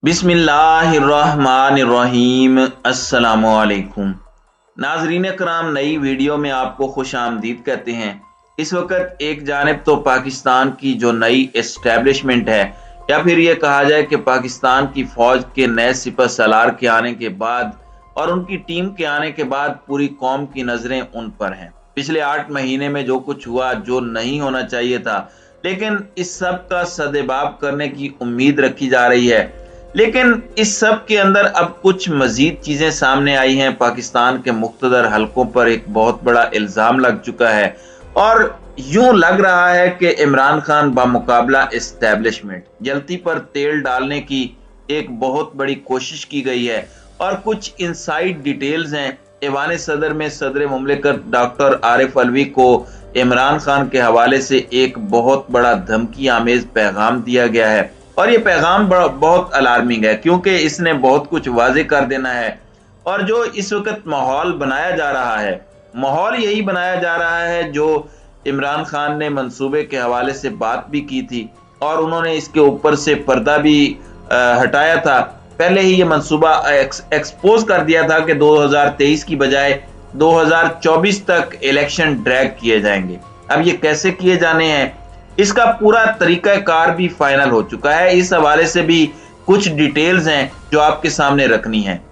बिस्मिल्लाहिर्रहमानिर्रहीम। अस्सलामुअलैकुम नाजरीन कराम, नई वीडियो में आपको खुश आमदीद कहते हैं। इस वक्त एक जानिब तो पाकिस्तान की जो नई एस्टेब्लिशमेंट है, या फिर ये कहा जाए कि पाकिस्तान की फौज के नए सिपह सलार के आने के बाद और उनकी टीम के आने के बाद पूरी कौम की नजरें उन पर हैं। पिछले 8 महीने में जो कुछ हुआ, जो नहीं होना चाहिए था, लेकिन इस सब का सदेबाब करने की उम्मीद रखी जा रही है। लेकिन इस सब के अंदर अब कुछ मजीद चीजें सामने आई हैं। पाकिस्तान के मुख्तदर हलकों पर एक बहुत बड़ा इल्जाम लग चुका है और यूं लग रहा है कि इमरान खान बामुकाबला एस्टेब्लिशमेंट जल्दी पर तेल डालने की एक बहुत बड़ी कोशिश की गई है। और कुछ इनसाइड डिटेल्स हैं। ऐवान सदर में सदर मुमलिकत डॉक्टर आरिफ अलवी को इमरान खान के हवाले से एक बहुत बड़ा धमकी आमेज पैगाम दिया गया है और ये पैगाम बहुत अलार्मिंग है, क्योंकि इसने बहुत कुछ वाजे कर देना है। और जो इस वक्त माहौल बनाया जा रहा है, माहौल यही बनाया जा रहा है जो इमरान खान ने मंसूबे के हवाले से बात भी की थी और उन्होंने इसके ऊपर से पर्दा भी हटाया था। पहले ही ये मंसूबा एक्सपोज कर दिया था कि 2023 की बजाय 2024 तक इलेक्शन ड्रैग किए जाएंगे। अब ये कैसे किए जाने हैं, इसका पूरा तरीकाकार भी फाइनल हो चुका है। इस हवाले से भी कुछ डिटेल्स हैं जो आपके सामने रखनी है।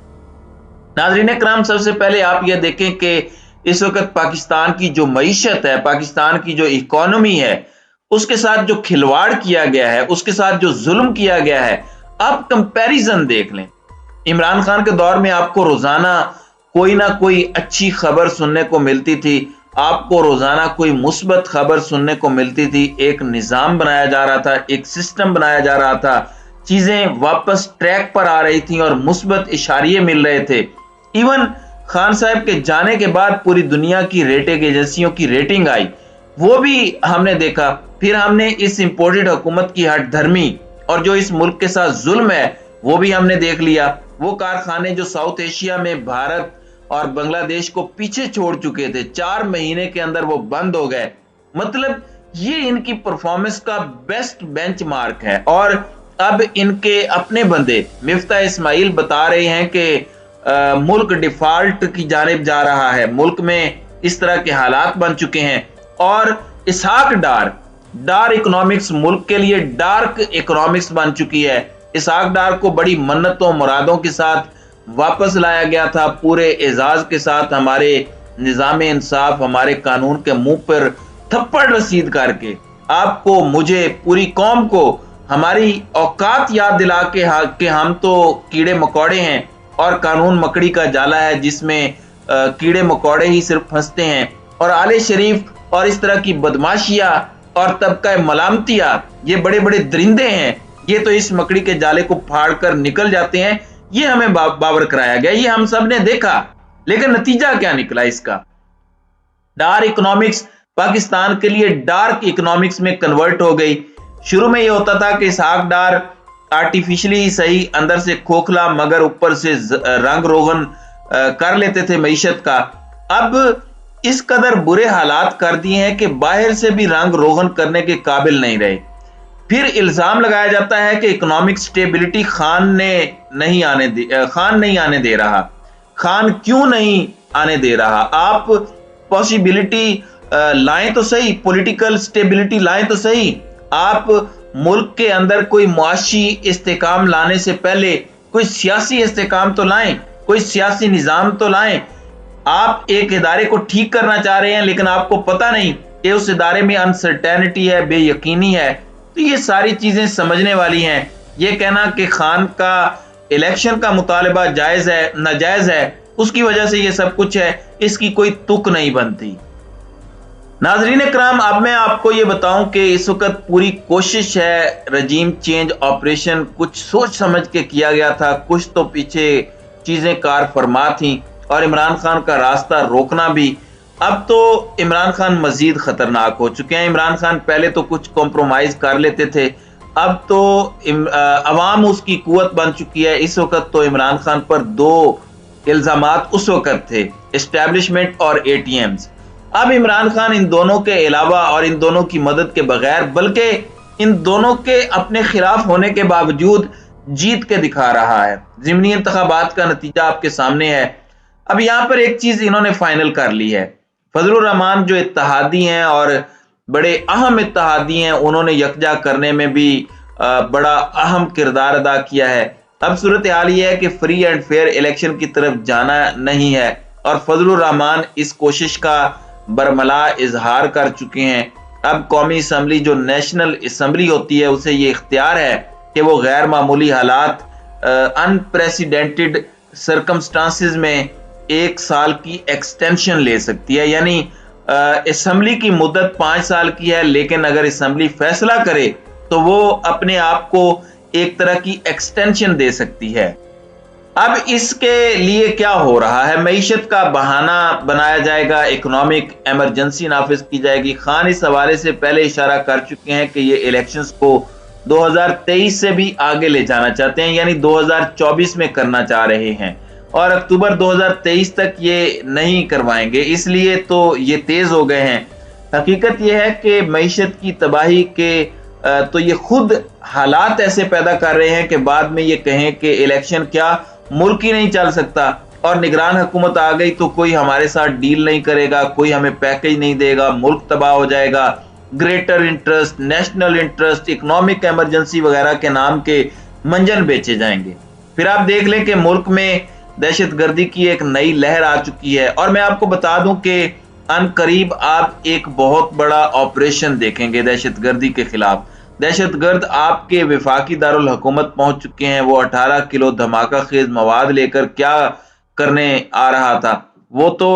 नाज़रीन कराम, सबसे पहले आप ये देखें कि इस वक्त पाकिस्तान की जो मईशत है, पाकिस्तान की जो इकोनॉमी है, उसके साथ जो खिलवाड़ किया गया है, उसके साथ जो जुल्म किया गया है, आप कंपैरिजन देख लें। इमरान खान के दौर में आपको रोजाना कोई ना कोई अच्छी खबर सुनने को मिलती थी, आपको रोजाना कोई मुस्बत खबर सुनने को मिलती थी। एक निजाम बनाया जा रहा था, एक सिस्टम बनाया जा रहा था, चीजें वापस ट्रैक पर आ रही थी और मुस्बत इशारे मिल रहे थे। इवन खान साहब के जाने के बाद पूरी दुनिया की रेटिंग एजेंसियों की रेटिंग आई, वो भी हमने देखा। फिर हमने इस इंपोर्टेड हुकूमत की हट धर्मी और जो इस मुल्क के साथ जुल्म है, वो भी हमने देख लिया। वो कारखाने जो साउथ एशिया में भारत और बांग्लादेश को पीछे छोड़ चुके थे, 4 महीने के अंदर वो बंद हो गए। मतलब ये इनकी परफॉर्मेंस का बेस्ट बेंचमार्क है। और अब इनके अपने बंदे मिफ्ता इस्माइल बता रहे हैं कि मुल्क डिफॉल्ट की जानिब जा रहा है, मुल्क में इस तरह के हालात बन चुके हैं। और इसहाक डार इकोनॉमिक्स मुल्क के लिए डार्क इकोनॉमिक्स बन चुकी है। इसहाक डार को बड़ी मन्नतों मुरादों के साथ वापस लाया गया था, पूरे एजाज के साथ, हमारे निजाम इंसाफ, हमारे कानून के मुंह पर थप्पड़ रसीद करके आपको, मुझे, पूरी कौम को हमारी औकात याद दिला के हम तो कीड़े मकोड़े हैं और कानून मकड़ी का जाला है जिसमें कीड़े मकोड़े ही सिर्फ फंसते हैं। और आले शरीफ और इस तरह की बदमाशियां और तबका मलामतिया, ये बड़े बड़े दरिंदे हैं, ये तो इस मकड़ी के जाले को फाड़ कर निकल जाते हैं। ये हमें बावर कराया गया, ये हम सब ने देखा। लेकिन नतीजा क्या निकला इसका? डार्क इकोनॉमिक्स पाकिस्तान के लिए डार्क इकोनॉमिक्स में कन्वर्ट हो गई। शुरू में ये होता था कि इसहाक डार आर्टिफिशियली ही सही, अंदर से खोखला मगर ऊपर से रंग रोगन कर लेते थे मईशत का। अब इस कदर बुरे हालात कर दिए हैं कि बाहर से भी रंग रोगन करने के काबिल नहीं रहे। फिर इल्जाम लगाया जाता है कि इकोनॉमिक स्टेबिलिटी खान नहीं आने दे रहा। खान क्यों नहीं आने दे रहा? आप पॉसिबिलिटी लाएं तो सही, पॉलिटिकल स्टेबिलिटी लाएं तो सही। आप मुल्क के अंदर कोई मुआशी इस्तेकाम लाने से पहले कोई सियासी इस्तेकाम तो लाएं, कोई सियासी निजाम तो लाएं। आप एक इदारे को ठीक करना चाह रहे हैं, लेकिन आपको पता नहीं कि उस इदारे में अनसर्टेनिटी है, बेयकीनी है। तो ये सारी चीजें समझने वाली हैं। ये कहना कि खान का इलेक्शन का मुतालबा जायज है, नाजायज है, उसकी वजह से ये सब कुछ है, इसकी कोई तुक नहीं बनती। नाजरीन कराम, अब मैं आपको ये बताऊं कि इस वक्त पूरी कोशिश है, रजीम चेंज ऑपरेशन कुछ सोच समझ के किया गया था, कुछ तो पीछे चीजें कार फरमा थी और इमरान खान का रास्ता रोकना भी। अब तो इमरान खान मजीद खतरनाक हो चुके हैं। इमरान खान पहले तो कुछ कॉम्प्रोमाइज कर लेते थे, अब तो अवाम उसकी कुव्वत बन चुकी है। इस वक्त तो इमरान खान पर 2 इल्जामात उस वक्त थे, एस्टेब्लिशमेंट और एटीएम्स। अब इमरान खान इन दोनों के अलावा और इन दोनों की मदद के बगैर, बल्कि इन दोनों के अपने खिलाफ होने के बावजूद जीत के दिखा रहा है। ज़िमनी इंतखाबात का नतीजा आपके सामने है। अब यहाँ पर एक चीज इन्होंने फाइनल कर ली है। फजलुर रहमान जो इत्तेहादी हैं और बड़े अहम इत्तेहादी हैं, उन्होंने यकजा करने में भी बड़ा अहम किरदार अदा किया है। अब सूरत हाल ये है कि फ्री एंड फेयर इलेक्शन की तरफ जाना नहीं है और फजलुर रहमान इस कोशिश का बरमला इजहार कर चुके हैं। अब कौमी असम्बली जो नेशनल असम्बली होती है, उसे ये इख्तियार है कि वो गैर मामूली हालात, अनप्रेसिडेंटेड सर्कमस्टांसिस में 1 साल की एक्सटेंशन ले सकती है। यानी असम्बली की मुद्दत 5 साल की है, लेकिन अगर असम्बली फैसला करे तो वो अपने आप को एक तरह की एक्सटेंशन दे सकती है। अब इसके लिए क्या हो रहा है, मईशत का बहाना बनाया जाएगा, इकोनॉमिक इमरजेंसी नाफिज की जाएगी। खान इस हवाले से पहले इशारा कर चुके हैं कि ये इलेक्शंस को 2023 से भी आगे ले जाना चाहते हैं, यानी 2024 में करना चाह रहे हैं और अक्टूबर 2023 तक ये नहीं करवाएंगे, इसलिए तो ये तेज हो गए हैं। हकीकत यह है कि मईशत की तबाही के तो ये खुद हालात ऐसे पैदा कर रहे हैं कि बाद में ये कहें कि इलेक्शन क्या, मुल्क ही नहीं चल सकता और निगरान हुकूमत आ गई तो कोई हमारे साथ डील नहीं करेगा, कोई हमें पैकेज नहीं देगा, मुल्क तबाह हो जाएगा। Greater interest, national interest, economic emergency वगैरह के नाम के मंजन बेचे जाएंगे। फिर आप देख लें कि मुल्क में दहशतगर्दी की एक नई लहर आ चुकी है और मैं आपको बता दूं कि अनकरीब आप एक बहुत बड़ा ऑपरेशन देखेंगे दहशतगर्दी के खिलाफ। दहशतगर्द आपके विफाकी दारुल हुकूमत पहुंच चुके हैं। वो 18 किलो धमाका खेज मवाद लेकर क्या करने आ रहा था, वो तो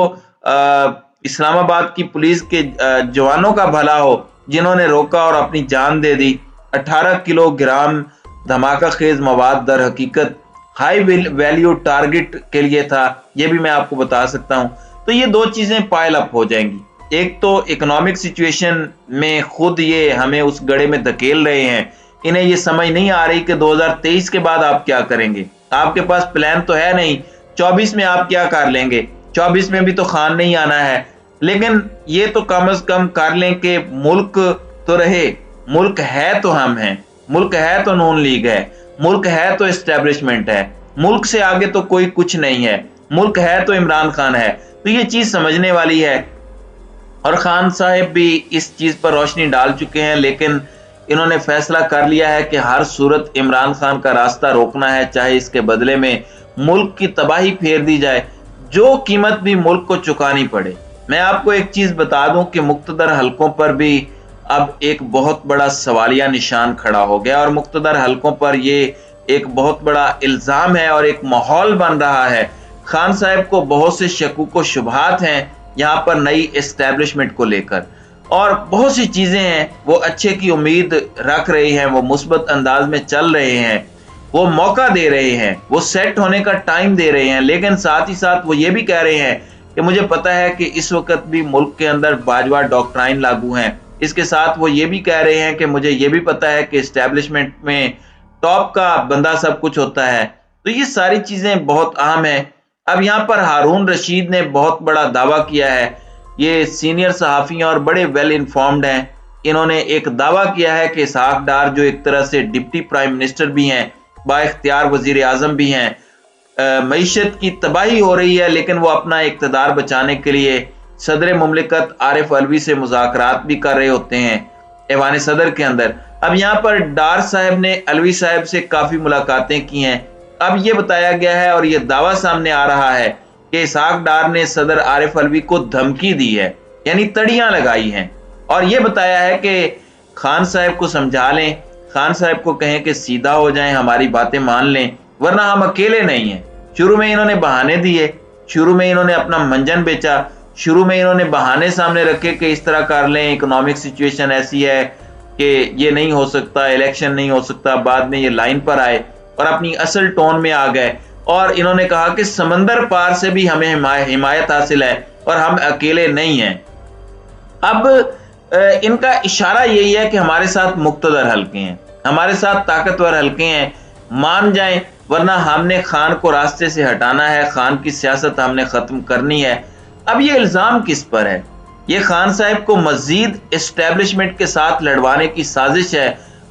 इस्लामाबाद की पुलिस के जवानों का भला हो जिन्होंने रोका और अपनी जान दे दी। 18 किलोग्राम धमाका खेज मवाद दर हकीकत हाई वैल्यू टारगेट के लिए था, ये भी मैं आपको बता सकता हूं। तो ये दो चीजें पाइल अप हो जाएंगी। एक तो इकोनॉमिक सिचुएशन में खुद ये हमें उस गड़े में धकेल रहे हैं, इन्हें ये समझ नहीं आ रही कि 2023 के बाद आप क्या करेंगे। आपके पास प्लान तो है नहीं, 24 में आप क्या कर लेंगे, 24 में भी तो खान नहीं आना है। लेकिन ये तो कम से कम कर लें कि मुल्क तो रहे, मुल्क है तो हम हैं, मुल्क है तो नून लीग है, मुल्क है तो एस्टेब्लिशमेंट है, मुल्क से आगे तो कोई कुछ नहीं है, मुल्क है तो इमरान खान है। तो ये चीज समझने वाली है और खान साहब भी इस चीज पर रोशनी डाल चुके हैं, लेकिन इन्होंने फैसला कर लिया है कि हर सूरत इमरान खान का रास्ता रोकना है, चाहे इसके बदले में मुल्क की तबाही फेर दी जाए, जो कीमत भी मुल्क को चुकानी पड़े। मैं आपको एक चीज बता दूं कि मुख्तदर हलकों पर भी अब एक बहुत बड़ा सवालिया निशान खड़ा हो गया और मुख्तदर हलकों पर ये एक बहुत बड़ा इल्जाम है और एक माहौल बन रहा है। खान साहब को बहुत से शकूक व शुबहात हैं यहाँ पर नई एस्टेब्लिशमेंट को लेकर और बहुत सी चीजें हैं, वो अच्छे की उम्मीद रख रहे हैं, वो मुस्बत अंदाज में चल रहे हैं, वो मौका दे रहे हैं, वो सेट होने का टाइम दे रहे हैं। लेकिन साथ ही साथ वो ये भी कह रहे हैं कि मुझे पता है कि इस वक्त भी मुल्क के अंदर बाजवा डॉक्ट्राइन लागू हैं। इसके साथ वो ये भी कह रहे हैं कि मुझे ये भी पता है कि एस्टेब्लिशमेंट में टॉप का बंदा सब कुछ होता है। तो ये सारी चीजें बहुत अहम है। अब यहाँ पर हारून रशीद ने बहुत बड़ा दावा किया है, ये सीनियर सहाफ़ी और बड़े वेल इन्फॉर्म्ड हैं। इन्होंने एक दावा किया है कि इसहाक डार जो एक तरह से डिप्टी प्राइम मिनिस्टर भी हैं, बाइख्तियार वजीर आजम भी हैं, मईशत की तबाही हो रही है, लेकिन वो अपना इक़्तिदार बचाने के लिए सदर मुमलिकत आरिफ अलवी से मुज़ाकरात भी कर रहे होते हैं ऐवान सदर के अंदर। अब यहाँ पर डार साहब ने अलवी साहब से काफ़ी मुलाकातें की हैं। अब ये बताया गया है और ये दावा सामने आ रहा है कि इसहाक डार ने सदर आरिफ अलवी को धमकी दी है, यानी तड़ियां लगाई हैं और ये बताया है कि खान साहब को समझा लें, खान साहब को कहें कि सीधा हो जाएं, हमारी बातें मान लें, वरना हम अकेले नहीं हैं। शुरू में इन्होंने बहाने दिए, शुरू में इन्होंने अपना मंजन बेचा, शुरू में इन्होंने बहाने सामने रखे कि इस तरह कर लें, इकोनॉमिक सिचुएशन ऐसी है कि ये नहीं हो सकता, इलेक्शन नहीं हो सकता। बाद में ये लाइन पर आए और अपनी असल टोन में आ गए और इन्होंने कहा कि समंदर पार से भी हमें हिमायत हासिल है और हम अकेले नहीं हैं। अब इनका इशारा यही है कि हमारे साथ मुक्तदर हल्के हैं, हमारे साथ ताकतवर हल्के हैं, मान जाएं, वरना हमने खान को रास्ते से हटाना है, खान की सियासत हमने खत्म करनी है। अब ये इल्जाम किस पर है? ये खान साहब को मजीद एस्टेब्लिशमेंट के साथ लड़वाने की साजिश है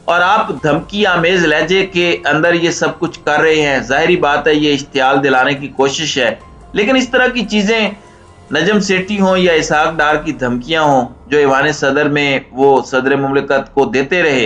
और आप धमकी आमेज लहजे के अंदर ये सब कुछ कर रहे हैं। जाहिर बात है ये इश्तियाल दिलाने की कोशिश है, लेकिन इस तरह की चीजें नजम सेठी हों या इसहाक डार की धमकियां हों जो ईवान सदर में वो सदर मुमलिकत को देते रहे,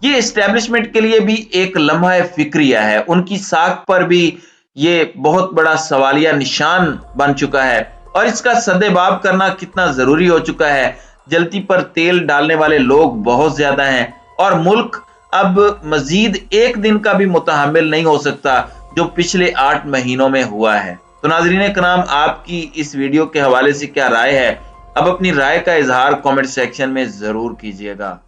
ये एस्टेब्लिशमेंट के लिए भी एक लम्हा फिक्रिया है। उनकी साख पर भी ये बहुत बड़ा सवालिया निशान बन चुका है और इसका सदेबाब करना कितना जरूरी हो चुका है। जलती पर तेल डालने वाले लोग बहुत ज्यादा हैं और मुल्क अब मजीद एक दिन का भी मुतहम्मिल नहीं हो सकता जो पिछले 8 महीनों में हुआ है। तो नाजरीन कराम, आपकी इस वीडियो के हवाले से क्या राय है? अब अपनी राय का इजहार कमेंट सेक्शन में जरूर कीजिएगा।